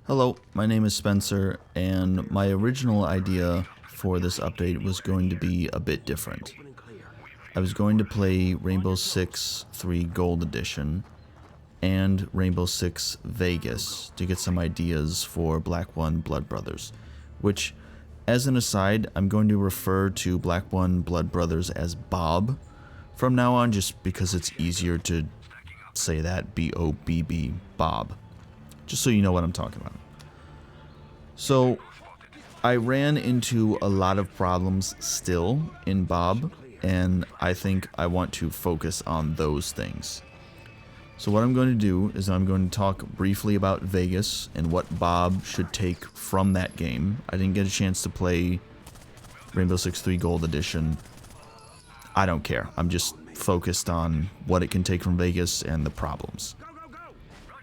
Hello, my name is Spencer, and my original idea for this update was going to be a bit different. I was going to play Rainbow Six 3 Gold Edition and Rainbow Six Vegas to get some ideas for Black 1 Blood Brothers, which, as an aside, I'm going to refer to Black 1 Blood Brothers as Bob from now on, just because it's easier to say that, B-O-B-B, Bob. Just so you know what I'm talking about. So, I ran into a lot of problems still in Bob, and I think I want to focus on those things. So what I'm going to do is I'm going to talk briefly about Vegas and what Bob should take from that game. I didn't get a chance to play Rainbow Six 3 Gold Edition. I don't care. I'm just focused on what it can take from Vegas and the problems.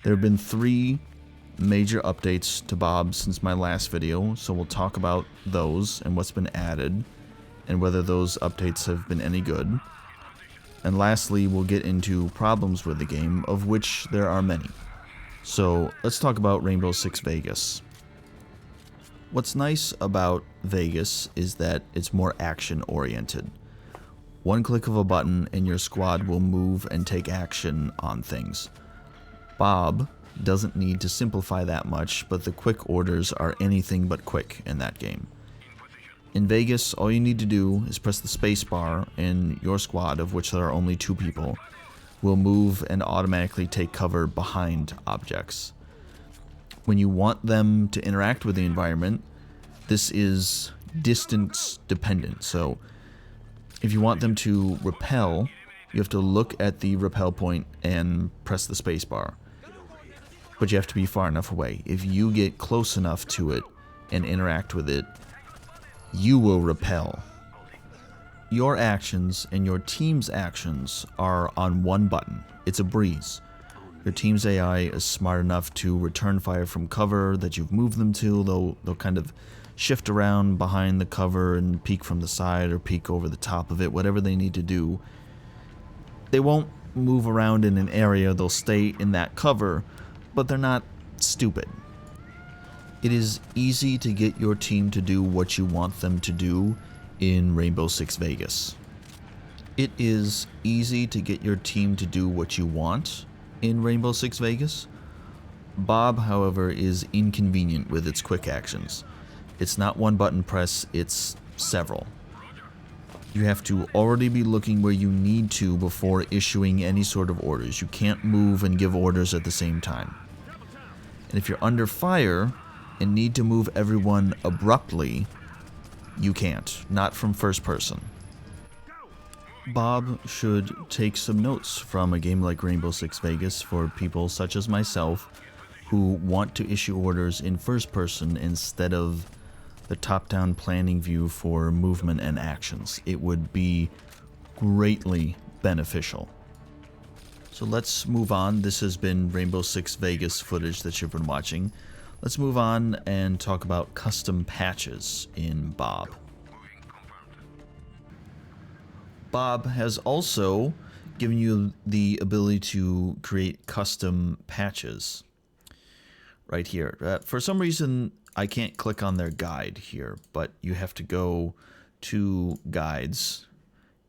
There have been 3 major updates to Bob since my last video, so we'll talk about those and what's been added and whether those updates have been any good. And lastly, we'll get into problems with the game, of which there are many. So let's talk about Rainbow Six Vegas. What's nice about Vegas is that it's more action oriented. One click of a button and your squad will move and take action on things. Bob doesn't need to simplify that much, but the quick orders are anything but quick in that game. In Vegas, all you need to do is press the space bar, and your squad, of which there are only 2 people, will move and automatically take cover behind objects. When you want them to interact with the environment, this is distance dependent. So if you want them to repel, you have to look at the repel point and press the space bar. But you have to be far enough away. If you get close enough to it and interact with it, you will repel. Your actions and your team's actions are on one button. It's a breeze. Your team's AI is smart enough to return fire from cover that you've moved them to. They'll kind of shift around behind the cover and peek from the side or peek over the top of it, whatever they need to do. They won't move around in an area, they'll stay in that cover, but they're not stupid. It is easy to get your team to do what you want them to do in Rainbow Six Vegas. It is easy to get your team to do what you want in Rainbow Six Vegas. Bob, however, is inconvenient with its quick actions. It's not one button press, it's several. You have to already be looking where you need to before issuing any sort of orders. You can't move and give orders at the same time. And if you're under fire and need to move everyone abruptly, you can't. Not from first person. Bob should take some notes from a game like Rainbow Six Vegas for people such as myself who want to issue orders in first person instead of the top-down planning view for movement and actions. It would be greatly beneficial. So let's move on. This has been Rainbow Six Vegas footage that you've been watching. Let's move on and talk about custom patches in Bob. Bob has also given you the ability to create custom patches right here. For some reason, I can't click on their guide here, but you have to go to guides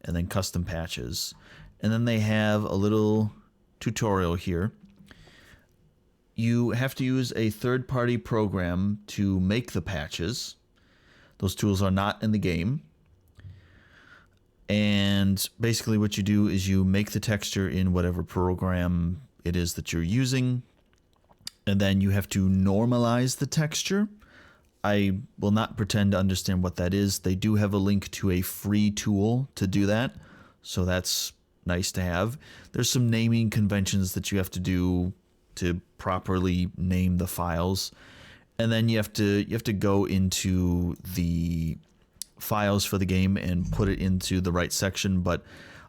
and then custom patches. And then they have a little tutorial here. You have to use a third-party program to make the patches. Those tools are not in the game. And basically what you do is you make the texture in whatever program it is that you're using. And then you have to normalize the texture. I will not pretend to understand what that is. They do have a link to a free tool to do that. So that's nice to have. There's some naming conventions that you have to do to properly name the files, and then you have to go into the files for the game and put it into the right section. But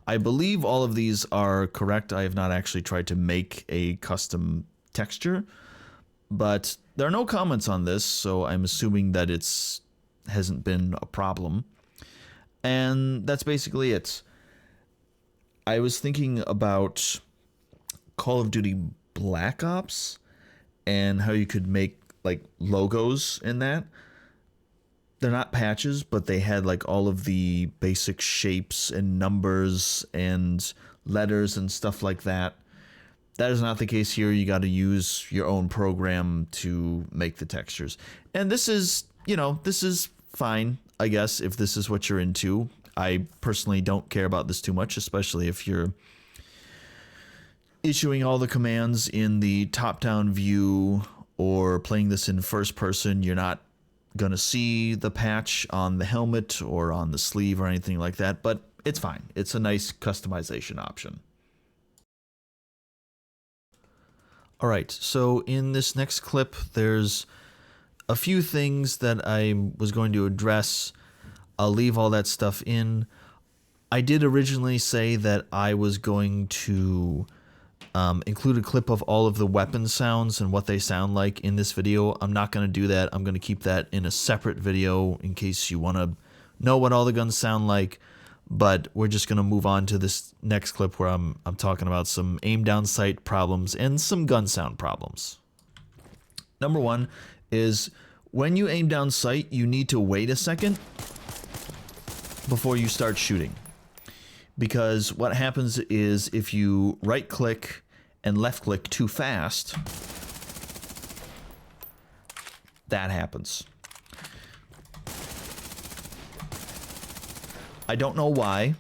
I believe all of these are correct. I have not actually tried to make a custom texture, but there are no comments on this, so I'm assuming that it's hasn't been a problem. And that's basically it. I was thinking about Call of Duty Black Ops and how you could make like logos in that. They're not patches, but they had like all of the basic shapes and numbers and letters and stuff like that. That is not the case here. You got to use your own program to make the textures. And this is, you know, this is fine, I guess, if this is what you're into. I personally don't care about this too much, especially if you're issuing all the commands in the top-down view or playing this in first person. You're not going to see the patch on the helmet or on the sleeve or anything like that, but it's fine. It's a nice customization option. All right, so in this next clip, there's a few things that I was going to address. I'll leave all that stuff in. I did originally say that I was going to include a clip of all of the weapon sounds and what they sound like in this video. I'm not going to do that. I'm going to keep that in a separate video in case you want to know what all the guns sound like. But we're just going to move on to this next clip where I'm talking about some aim down sight problems and some gun sound problems. Number one is when you aim down sight, you need to wait a second before you start shooting. Because what happens is if you right click and left click too fast, that happens. I don't know why,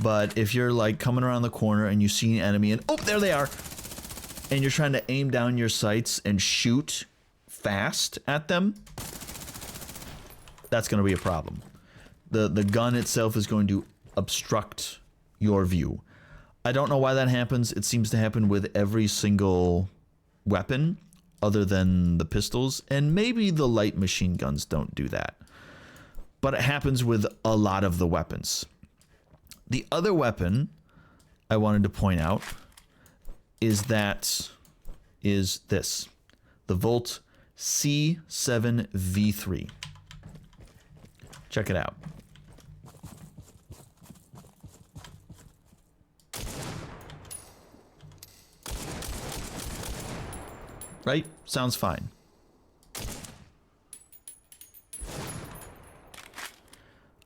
but if you're like coming around the corner and you see an enemy and oh, there they are, and you're trying to aim down your sights and shoot fast at them, that's going to be a problem. The gun itself is going to obstruct your view. I don't know why that happens. It seems to happen with every single weapon other than the pistols, and maybe the light machine guns don't do that. But it happens with a lot of the weapons. The other weapon I wanted to point out is this, the Volt C7V3. Check it out. Right? Sounds fine.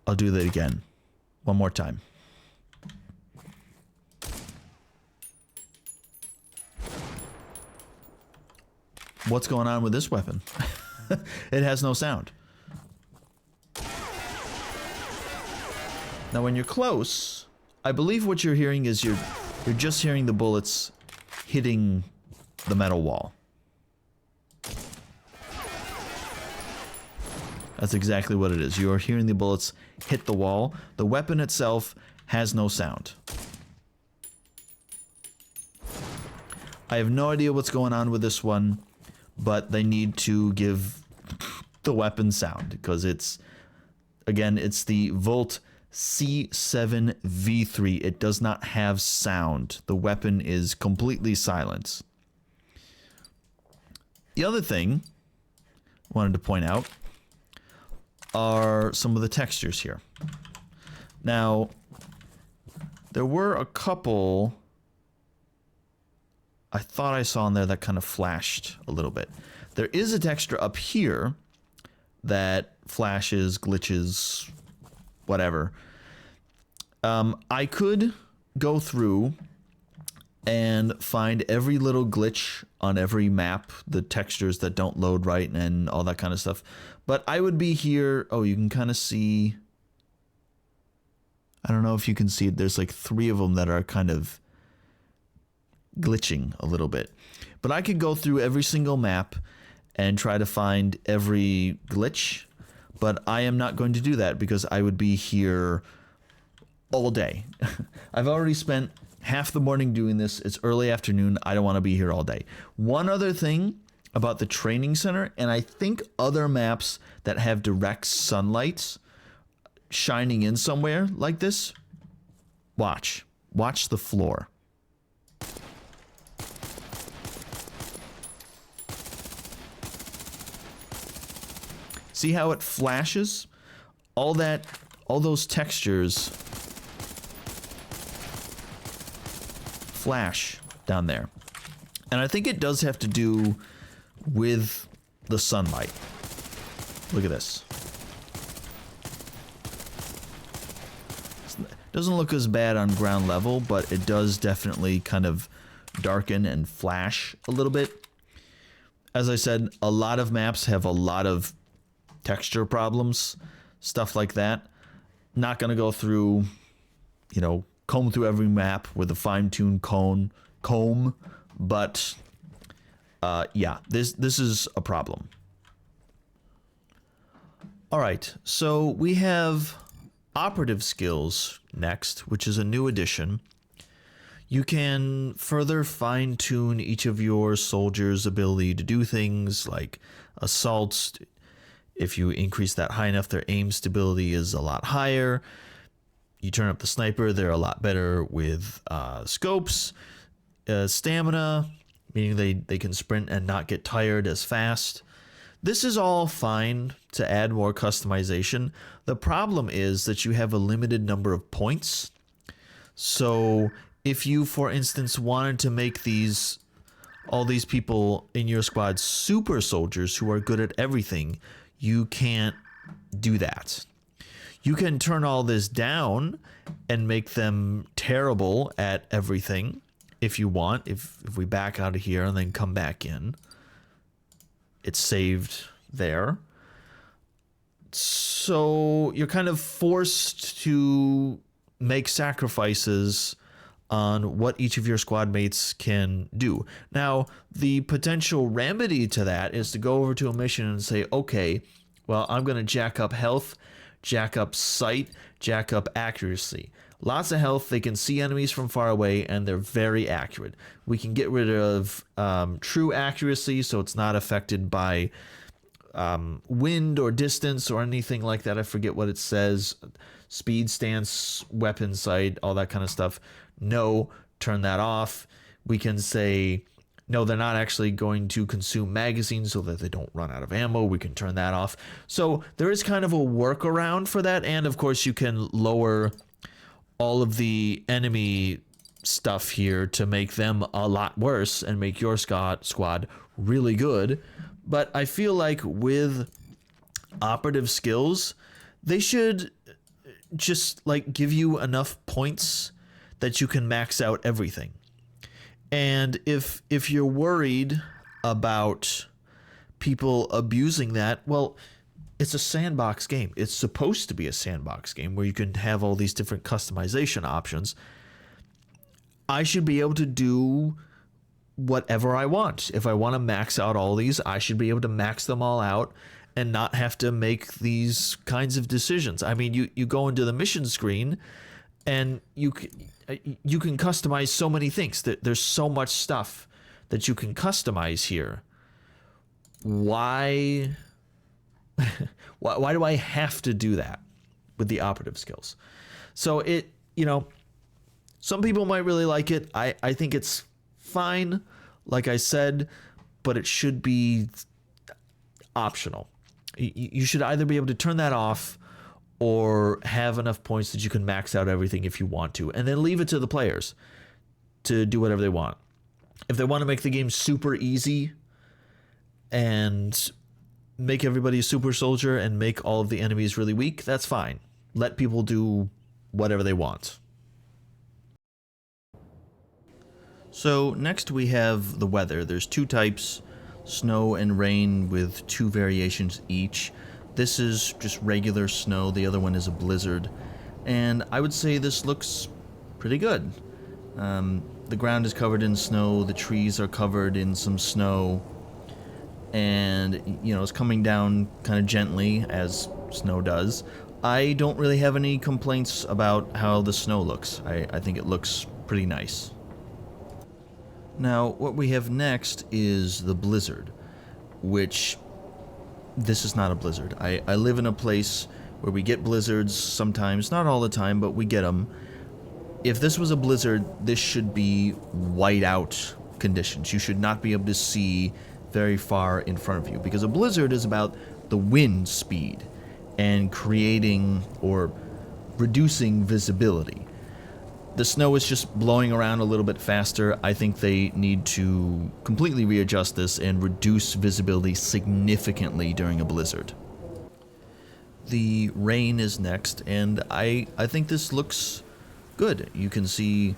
I'll do that again. One more time. What's going on with this weapon? It has no sound. Now when you're close, I believe what you're hearing is you're just hearing the bullets hitting the metal wall. That's exactly what it is. You are hearing the bullets hit the wall. The weapon itself has no sound. I have no idea what's going on with this one, but they need to give the weapon sound because it's, again, it's the Volt C7V3. It does not have sound. The weapon is completely silent. The other thing I wanted to point out are some of the textures here. Now, there were a couple I thought I saw in there that kind of flashed a little bit. There is a texture up here that flashes, glitches, whatever. I could go through and find every little glitch on every map, the textures that don't load right and all that kind of stuff. But I would be here. Oh, you can kind of see. I don't know if you can see it. There's like 3 of them that are kind of glitching a little bit. But I could go through every single map and try to find every glitch. But I am not going to do that because I would be here all day. I've already spent half the morning doing this. It's early afternoon. I don't want to be here all day. One other thing about the training center, and I think other maps that have direct sunlight shining in somewhere like this, watch the floor. See how it flashes? All those textures flash down there. And I think it does have to do with the sunlight. Look at this. Doesn't look as bad on ground level, but it does definitely kind of darken and flash a little bit. As I said, a lot of maps have a lot of texture problems, stuff like that. Not going to go through, you know, comb through every map with a fine-tuned comb, but yeah, this is a problem. All right, so we have Operative skills next, which is a new addition. You can further fine-tune each of your soldiers' ability to do things like assaults. If you increase that high enough, their aim stability is a lot higher. You turn up the sniper, they're a lot better with scopes. Stamina, meaning they can sprint and not get tired as fast. This is all fine to add more customization. The problem is that you have a limited number of points. So if you, for instance, wanted to make all these people in your squad super soldiers who are good at everything, you can't do that. You can turn all this down and make them terrible at everything if you want. If we back out of here and then come back in, it's saved there. So you're kind of forced to make sacrifices on what each of your squad mates can do. Now, the potential remedy to that is to go over to a mission and say, okay, well, I'm going to jack up health, jack up sight, jack up accuracy. Lots of health, they can see enemies from far away, and they're very accurate. We can get rid of true accuracy, so it's not affected by wind or distance or anything like that. I forget what it says. Speed, stance, weapon sight, all that kind of stuff. No, turn that off. We can say, no, they're not actually going to consume magazines so that they don't run out of ammo. We can turn that off. So there is kind of a workaround for that. And of course, you can lower all of the enemy stuff here to make them a lot worse and make your squad really good. But I feel like with Operative skills, they should just like give you enough points that you can max out everything. And if you're worried about people abusing that, well, it's a sandbox game. It's supposed to be a sandbox game where you can have all these different customization options. I should be able to do whatever I want. If I want to max out all these, I should be able to max them all out and not have to make these kinds of decisions. I mean, you go into the mission screen and you can customize so many things. There's so much stuff that you can customize here. Why do I have to do that with the Operative skills? So some people might really like it. I think it's fine, like I said, but it should be optional. You should either be able to turn that off or have enough points that you can max out everything if you want to, and then leave it to the players to do whatever they want. If they want to make the game super easy and make everybody a super soldier and make all of the enemies really weak, that's fine. Let people do whatever they want. So next we have the weather. There's two types, snow and rain, with two variations each. This is just regular snow, the other one is a blizzard, and I would say this looks pretty good. The ground is covered in snow, the trees are covered in some snow, and it's coming down kind of gently as snow does. I don't really have any complaints about how the snow looks. I think it looks pretty nice. Now, what we have next is the blizzard, which this is not a blizzard. I live in a place where we get blizzards sometimes, not all the time, but we get them. If this was a blizzard, this should be whiteout conditions. You should not be able to see very far in front of you, because a blizzard is about the wind speed and creating or reducing visibility. The snow is just blowing around a little bit faster. I think they need to completely readjust this and reduce visibility significantly during a blizzard. The rain is next, and I think this looks good. You can see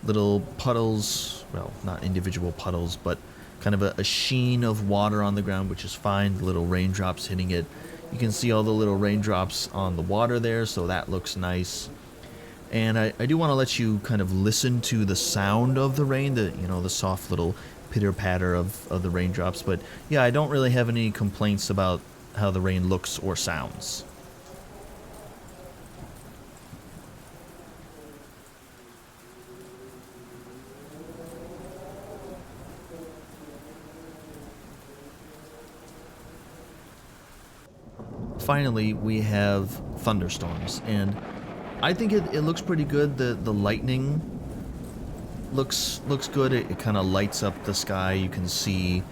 little puddles, well, not individual puddles, but kind of a sheen of water on the ground, which is fine. Little raindrops hitting it. You can see all the little raindrops on the water there, so that looks nice. And I do want to let you kind of listen to the sound of the rain, the soft little pitter-patter of the raindrops. But yeah, I don't really have any complaints about how the rain looks or sounds. Finally, we have thunderstorms, and I think it looks pretty good. The lightning looks good. It kind of lights up the sky. You can see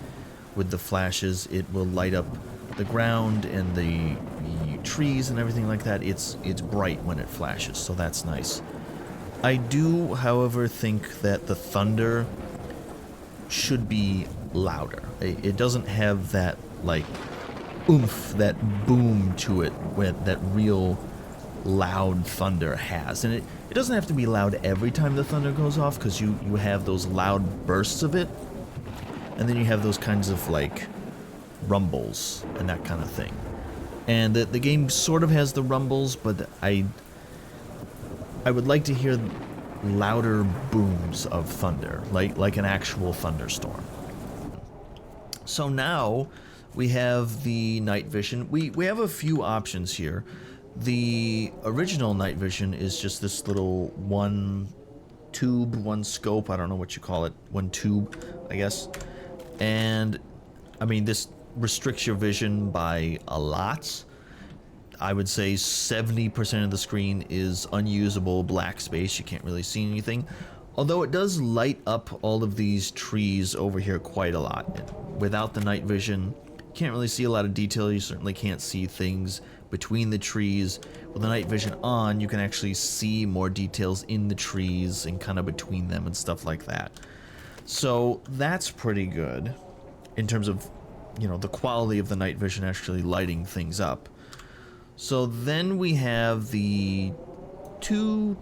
with the flashes, it will light up the ground and the trees and everything like that. It's bright when it flashes, so that's nice. I do, however, think that the thunder should be louder. It doesn't have that, like, oomph, that boom to it that real loud thunder has. And it doesn't have to be loud every time the thunder goes off, because you have those loud bursts of it, and then you have those kinds of, like, rumbles and that kind of thing. And the game sort of has the rumbles, but I would like to hear louder booms of thunder, like an actual thunderstorm. So now we have the night vision. We have a few options here. The original night vision is just this little one tube, one scope, I don't know what you call it, one tube, I guess. And I mean, this restricts your vision by a lot. I would say 70% of the screen is unusable black space. You can't really see anything. Although it does light up all of these trees over here quite a lot. Without the night vision, you can't really see a lot of detail. You certainly can't see things between the trees. With the night vision on, you can actually see more details in the trees and kind of between them and stuff like that. So that's pretty good in terms of, the quality of the night vision actually lighting things up. So then we have the tube,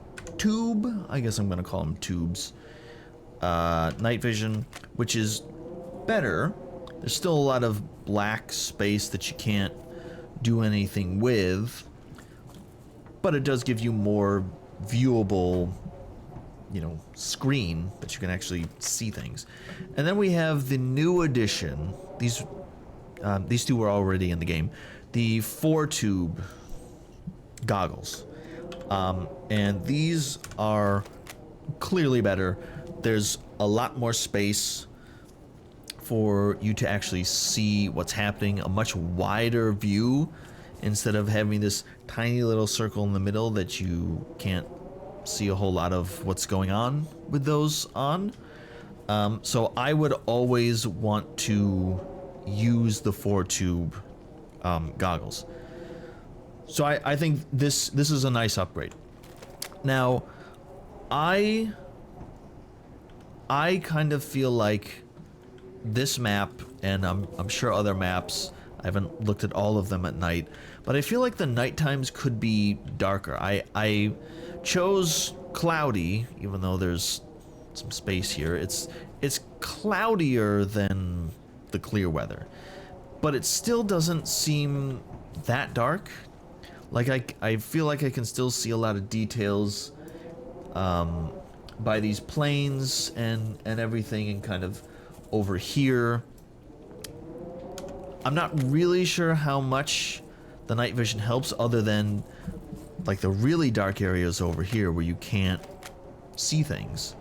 I guess I'm going to call them tubes, night vision, which is better. There's still a lot of black space that you can't do anything with, but it does give you more viewable, screen that you can actually see things. And then we have the new addition. These two were already in the game. The 4-tube goggles. And these are clearly better. There's a lot more space for you to actually see what's happening, a much wider view instead of having this tiny little circle in the middle that you can't see a whole lot of what's going on with those on. So I would always want to use the 4-tube goggles. So I think this is a nice upgrade. Now, I kind of feel like this map, and I'm sure other maps, I haven't looked at all of them at night, but I feel like the night times could be darker. I chose cloudy, even though there's some space here. It's cloudier than the clear weather, but it still doesn't seem that dark. Like I feel like I can still see a lot of details by these planes and everything, and kind of over here. I'm not really sure how much the night vision helps, other than like the really dark areas over here where you can't see things.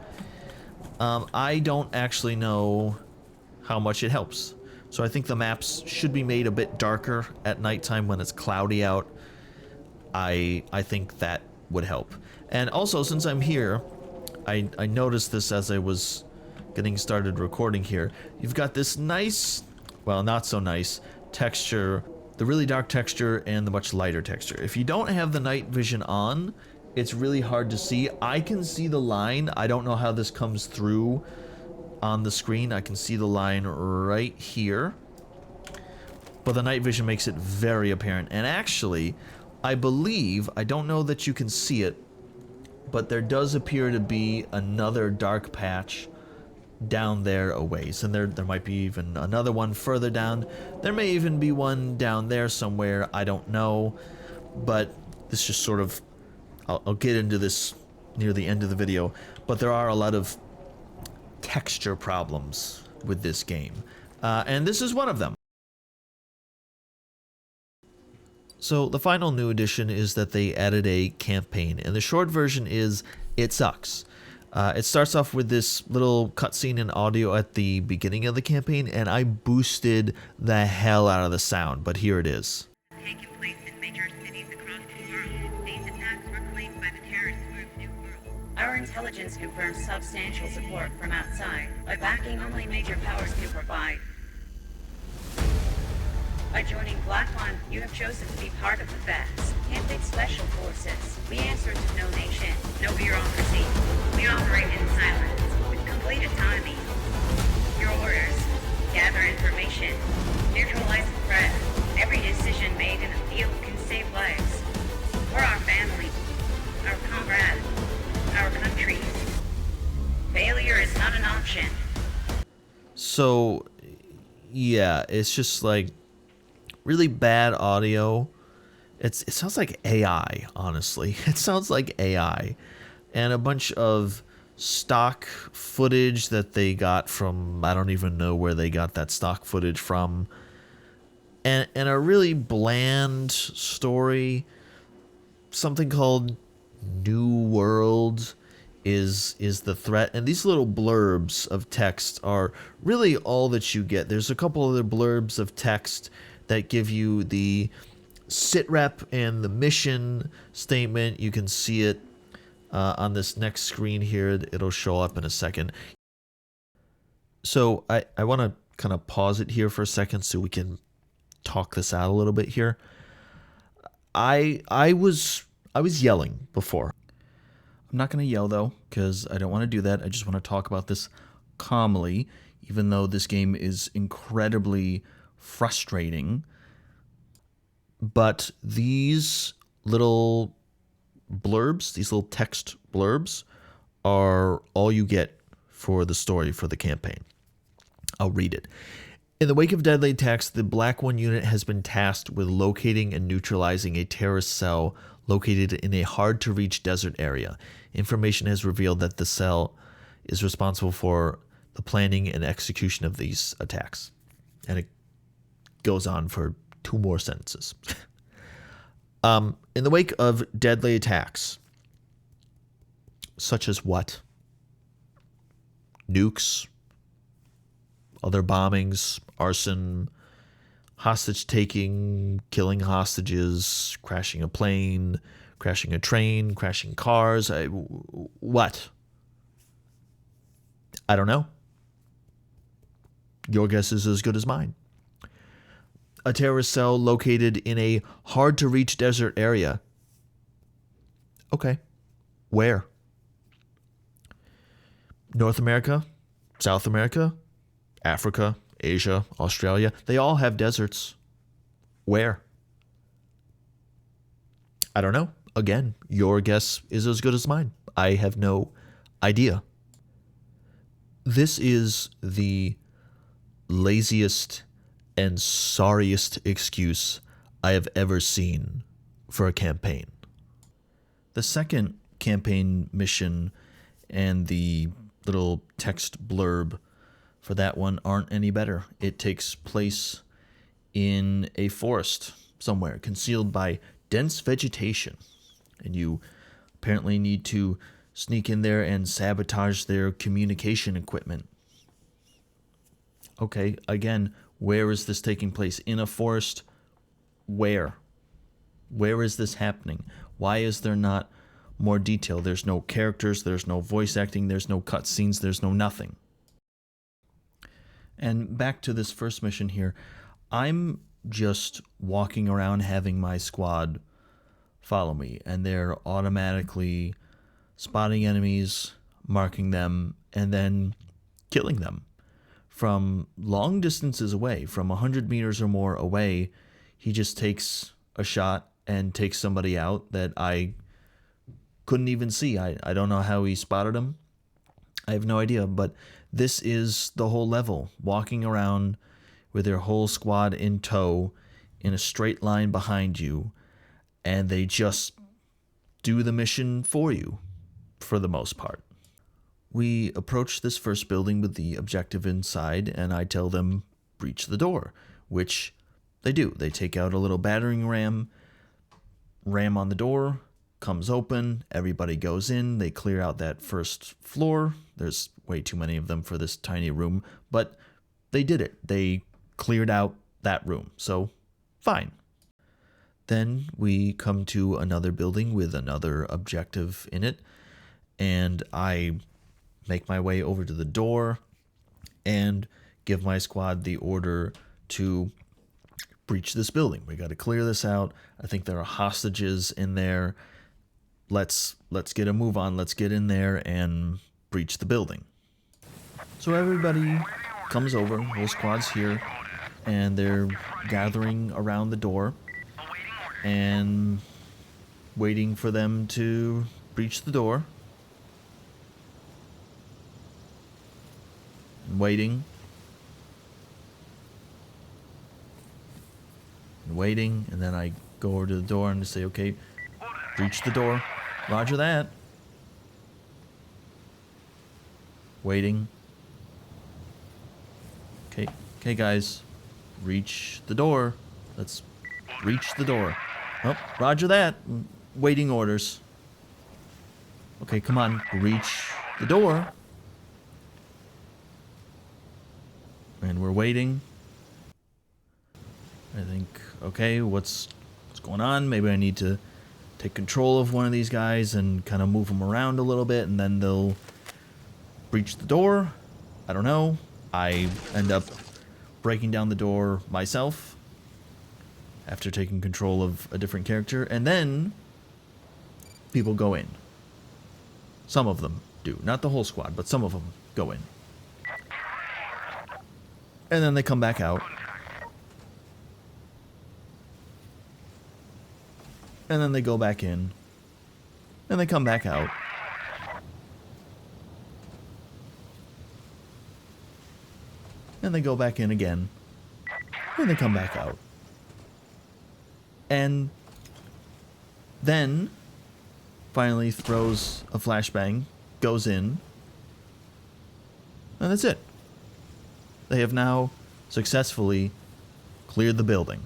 I don't actually know how much it helps. So I think the maps should be made a bit darker at nighttime when it's cloudy out. I think that would help. And also, since I'm here, I noticed this as I was getting started recording here. You've got this nice, well, not so nice texture, the really dark texture and the much lighter texture. If you don't have the night vision on, it's really hard to see. I can see the line. I don't know how this comes through on the screen. I can see the line right here. But the night vision makes it very apparent. And actually, I believe, I don't know that you can see it, but there does appear to be another dark patch down there a ways. And there might be even another one further down. There may even be one down there somewhere. I don't know. But this just sort of... I'll get into this near the end of the video. But there are a lot of texture problems with this game. And this is one of them. So the final new addition is that they added a campaign, and the short version is it sucks. It starts off with this little cutscene and audio at the beginning of the campaign, and I boosted the hell out of the sound, but here it is. Taken place in major cities across the world. These attacks were claimed by the terrorist group New World. Our intelligence confirms substantial support from outside, a backing only major powers can provide. By joining Black One, you have chosen to be part of the FAS, Camping Special Forces. We answer to no nation, no bureaucracy. We operate in silence, with complete autonomy. Your orders: gather information, neutralize the threat. Every decision made in the field can save lives. We're our family, our comrades, our country. Failure is not an option. So, yeah, it's just like really bad audio. It sounds like AI, honestly. It sounds like AI. And a bunch of stock footage that they got from, I don't even know where they got that stock footage from. And a really bland story. Something called New World is the threat. And these little blurbs of text are really all that you get. There's a couple other blurbs of text that give you the sitrep and the mission statement. You can see it on this next screen here. It'll show up in a second. So I want to kind of pause it here for a second so we can talk this out a little bit here. I was yelling before. I'm not going to yell though, because I don't want to do that. I just want to talk about this calmly, even though this game is incredibly frustrating. But these little blurbs, these little text blurbs, are all you get for the story for the campaign. I'll read it. In the wake of deadly attacks, the Black One unit has been tasked with locating and neutralizing a terrorist cell located in a hard-to-reach desert area. Information has revealed that the cell is responsible for the planning and execution of these attacks. And it goes on for 2 more sentences. In the wake of deadly attacks, such as what? Nukes, other bombings, arson, hostage taking, killing hostages, crashing a plane, crashing a train, crashing cars. What? I don't know. Your guess is as good as mine. A terrorist cell located in a hard-to-reach desert area. Okay. Where? North America? South America? Africa? Asia? Australia? They all have deserts. Where? I don't know. Again, your guess is as good as mine. I have no idea. This is the laziest and sorriest excuse I have ever seen for a campaign. The second campaign mission and the little text blurb for that one aren't any better. It takes place in a forest somewhere, concealed by dense vegetation, and you apparently need to sneak in there and sabotage their communication equipment. Okay, again, where is this taking place? In a forest? Where? Where is this happening? Why is there not more detail? There's no characters, there's no voice acting, there's no cutscenes, there's no nothing. And back to this first mission here, I'm just walking around having my squad follow me, and they're automatically spotting enemies, marking them, and then killing them from long distances away, from 100 meters or more away. He just takes a shot and takes somebody out that I couldn't even see. I don't know how he spotted him. I have no idea, but this is the whole level. Walking around with their whole squad in tow in a straight line behind you, and they just do the mission for you for the most part. We approach this first building with the objective inside, and I tell them, breach the door, which they do. They take out a little battering ram on the door, comes open, everybody goes in, they clear out that first floor. There's way too many of them for this tiny room, but they did it. They cleared out that room, so fine. Then we come to another building with another objective in it, and I make my way over to the door and give my squad the order to breach this building. We got to clear this out. I think there are hostages in there. Let's get a move on. Let's get in there and breach the building. So everybody comes over. Whole squad's here, and they're gathering around the door and waiting for them to breach the door. Waiting. And waiting, and then I go over to the door and say, okay, breach the door. Roger that. Waiting. Okay guys, reach the door. Let's reach the door. Oh, roger that. Waiting orders. Okay, come on, reach the door. And we're waiting. I think, okay, what's going on? Maybe I need to take control of one of these guys and kind of move them around a little bit, and then they'll breach the door. I don't know. I end up breaking down the door myself after taking control of a different character, and then people go in. Some of them do. Not the whole squad, but some of them go in. And then they come back out. And then they go back in. And they come back out. And they go back in again. And they come back out. And then finally throws a flashbang, goes in, and that's it. They have now successfully cleared the building.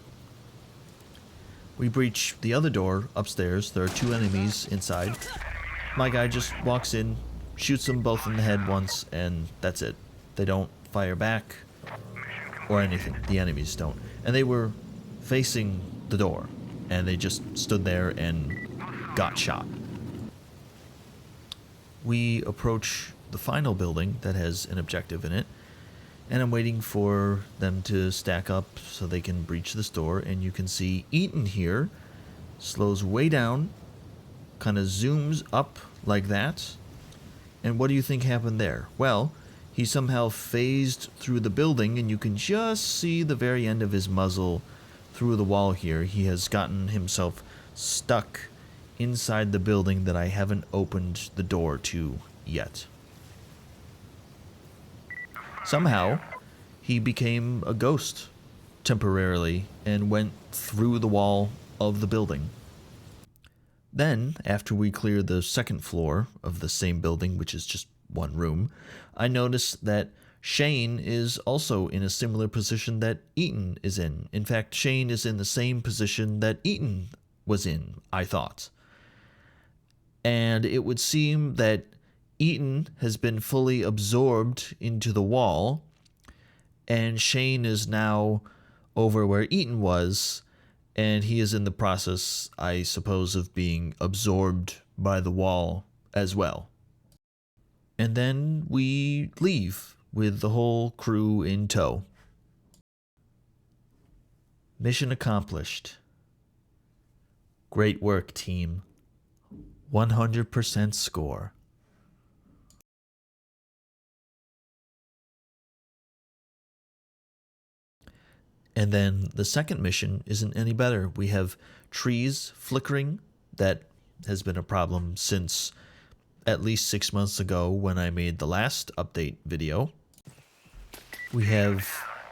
We breach the other door upstairs. There are two enemies inside. My guy just walks in, shoots them both in the head once, and that's it. They don't fire back or anything. The enemies don't. And they were facing the door, and they just stood there and got shot. We approach the final building that has an objective in it, and I'm waiting for them to stack up so they can breach this door. And you can see Eaton here slows way down, kind of zooms up like that. And what do you think happened there? Well, he somehow phased through the building, and you can just see the very end of his muzzle through the wall here. He has gotten himself stuck inside the building that I haven't opened the door to yet. Somehow, he became a ghost temporarily and went through the wall of the building. Then, after we clear the second floor of the same building, which is just one room, I noticed that Shane is also in a similar position that Eaton is in. In fact, Shane is in the same position that Eaton was in, I thought. And it would seem that Eaton has been fully absorbed into the wall, and Shane is now over where Eaton was, and he is in the process, I suppose, of being absorbed by the wall as well. And then we leave with the whole crew in tow. Mission accomplished. Great work, team. 100% score. And then the second mission isn't any better. We have trees flickering. That has been a problem since at least 6 months ago when I made the last update video. We have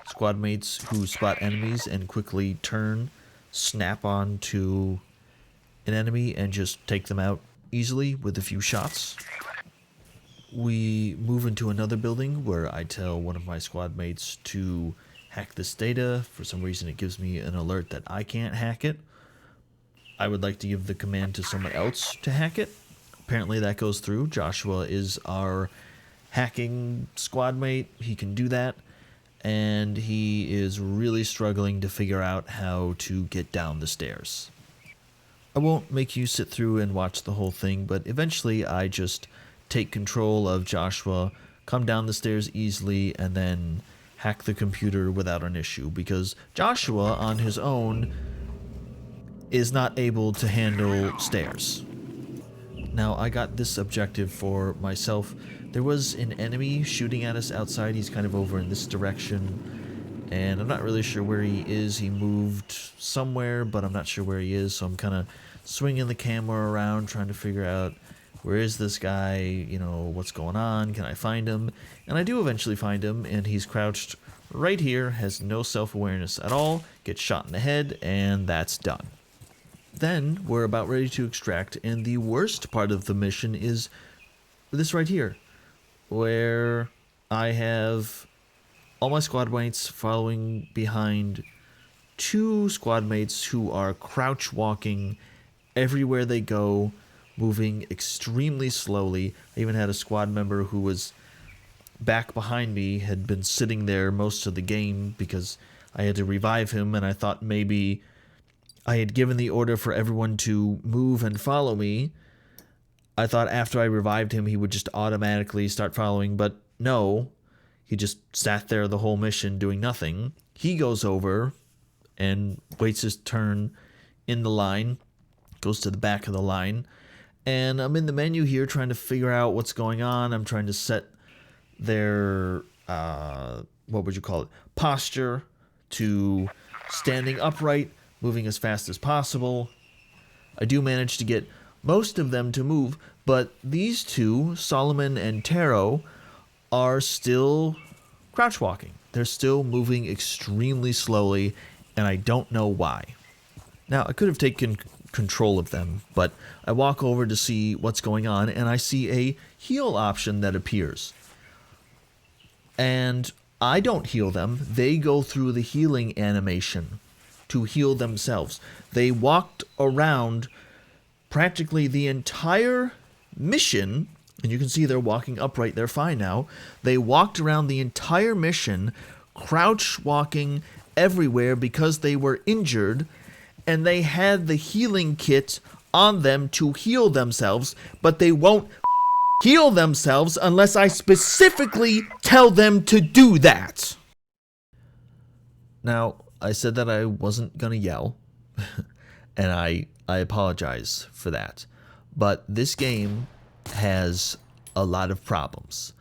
squad mates who spot enemies and quickly turn, snap on to an enemy and just take them out easily with a few shots. We move into another building where I tell one of my squad mates to hack this data. For some reason it gives me an alert that I can't hack it. I would like to give the command to someone else to hack it. Apparently that goes through. Joshua is our hacking squad mate. He can do that. And he is really struggling to figure out how to get down the stairs. I won't make you sit through and watch the whole thing, but eventually I just take control of Joshua, come down the stairs easily, and then hack the computer without an issue, because Joshua on his own is not able to handle stairs. Now, I got this objective for myself. There was an enemy shooting at us outside. He's kind of over in this direction, and I'm not really sure where he is. He moved somewhere, but I'm not sure where he is, so I'm kind of swinging the camera around, trying to figure out where is this guy, you know, what's going on, can I find him? And I do eventually find him, and he's crouched right here, has no self-awareness at all, gets shot in the head, and that's done. Then we're about ready to extract, and the worst part of the mission is this right here, where I have all my squad mates following behind two squad mates who are crouch walking everywhere they go, moving extremely slowly. I even had a squad member who was back behind me, had been sitting there most of the game because I had to revive him, and I thought maybe I had given the order for everyone to move and follow me. I thought after I revived him, he would just automatically start following, but no. He just sat there the whole mission doing nothing. He goes over and waits his turn in the line, goes to the back of the line, and I'm in the menu here trying to figure out what's going on. I'm trying to set their, what would you call it, posture to standing upright, moving as fast as possible. I do manage to get most of them to move, but these two, Solomon and Taro, are still crouch walking. They're still moving extremely slowly, and I don't know why. Now, I could have taken control of them, but I walk over to see what's going on, and I see a heal option that appears. And I don't heal them. They go through the healing animation to heal themselves. They walked around practically the entire mission, and you can see they're walking upright. They're fine now. They walked around the entire mission, crouch walking everywhere because they were injured, and they had the healing kit on them to heal themselves, but they won't heal themselves unless I specifically tell them to do that. Now, I said that I wasn't going to yell, and I apologize for that. But this game has a lot of problems,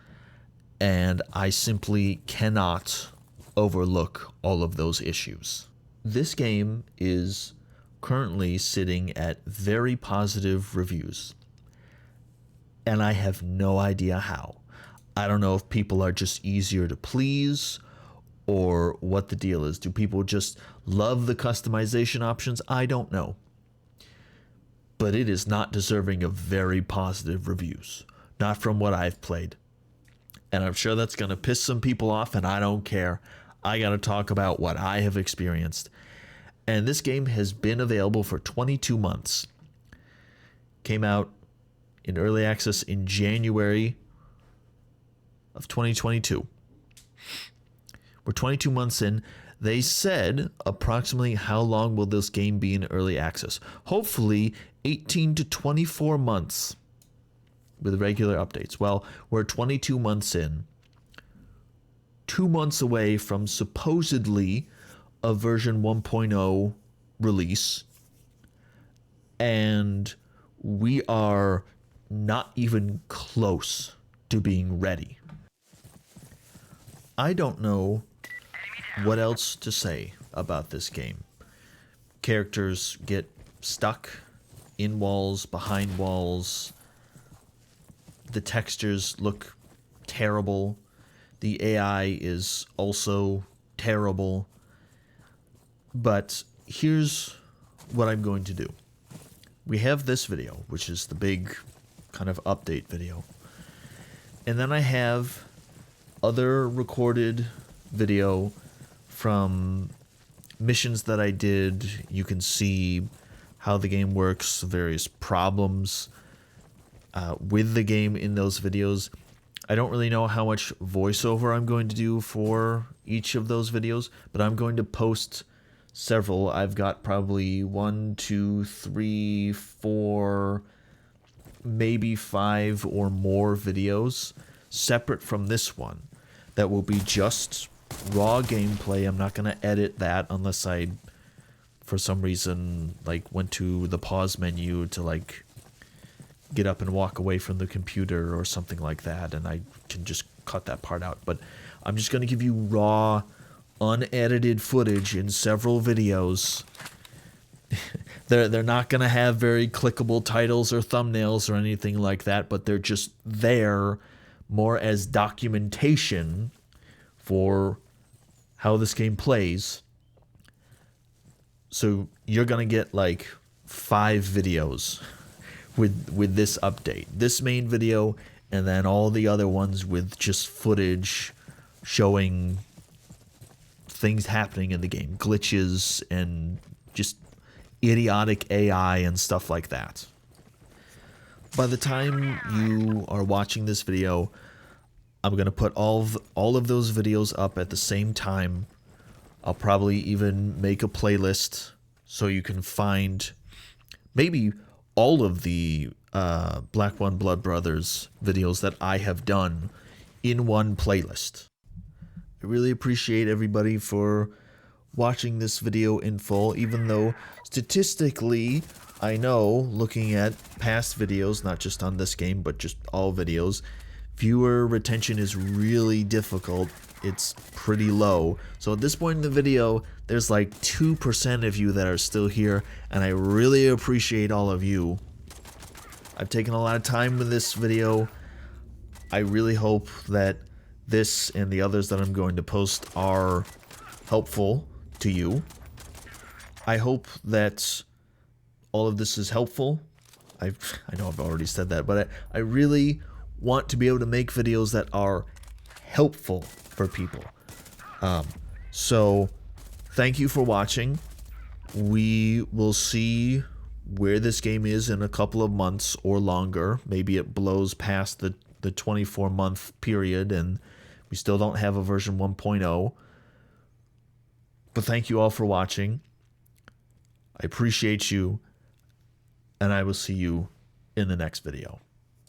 and I simply cannot overlook all of those issues. This game is currently sitting at very positive reviews, and I have no idea how. I don't know if people are just easier to please or what the deal is. Do people just love the customization options? I don't know. But it is not deserving of very positive reviews. Not from what I've played. And I'm sure that's going to piss some people off, and I don't care. I got to talk about what I have experienced. And this game has been available for 22 months. Came out in early access in January of 2022. We're 22 months in. They said approximately how long will this game be in early access? Hopefully 18 to 24 months with regular updates. Well, we're 22 months in. 2 months away from supposedly a version 1.0 release. and we are not even close to being ready. I don't know what else to say about this game. Characters get stuck in walls, behind walls. The textures look terrible. The AI is also terrible. But here's what I'm going to do. We have this video, which is the big kind of update video. And then I have other recorded video from missions that I did. You can see how the game works, various problems with the game in those videos. I don't really know how much voiceover I'm going to do for each of those videos, but I'm going to post several. I've got probably 1, 2, 3, 4, maybe 5 or more videos separate from this one that will be just raw gameplay. I'm not going to edit that unless I, for some reason, like went to the pause menu to like get up and walk away from the computer or something like that, and I can just cut that part out. But I'm just going to give you raw, unedited footage in several videos. They're not going to have very clickable titles or thumbnails or anything like that, but they're just there more as documentation for how this game plays. So you're going to get like 5 videos with this update. This main video, and then all the other ones with just footage showing things happening in the game, glitches and just idiotic AI and stuff like that. By the time you are watching this video, I'm going to put all of those videos up at the same time. I'll probably even make a playlist so you can find maybe all of the Black One Blood Brothers videos that I have done in one playlist. I really appreciate everybody for watching this video in full, even though statistically, I know, looking at past videos, not just on this game, but just all videos, viewer retention is really difficult. It's pretty low. So at this point in the video, there's like 2% of you that are still here, and I really appreciate all of you. I've taken a lot of time with this video. I really hope that this and the others that I'm going to post are helpful to you. I hope that all of this is helpful. I know I've already said that, but I really want to be able to make videos that are helpful for people. So thank you for watching. We will see where this game is in a couple of months or longer. Maybe it blows past the 24-month period and we still don't have a version 1.0. But thank you all for watching. I appreciate you, and I will see you in the next video.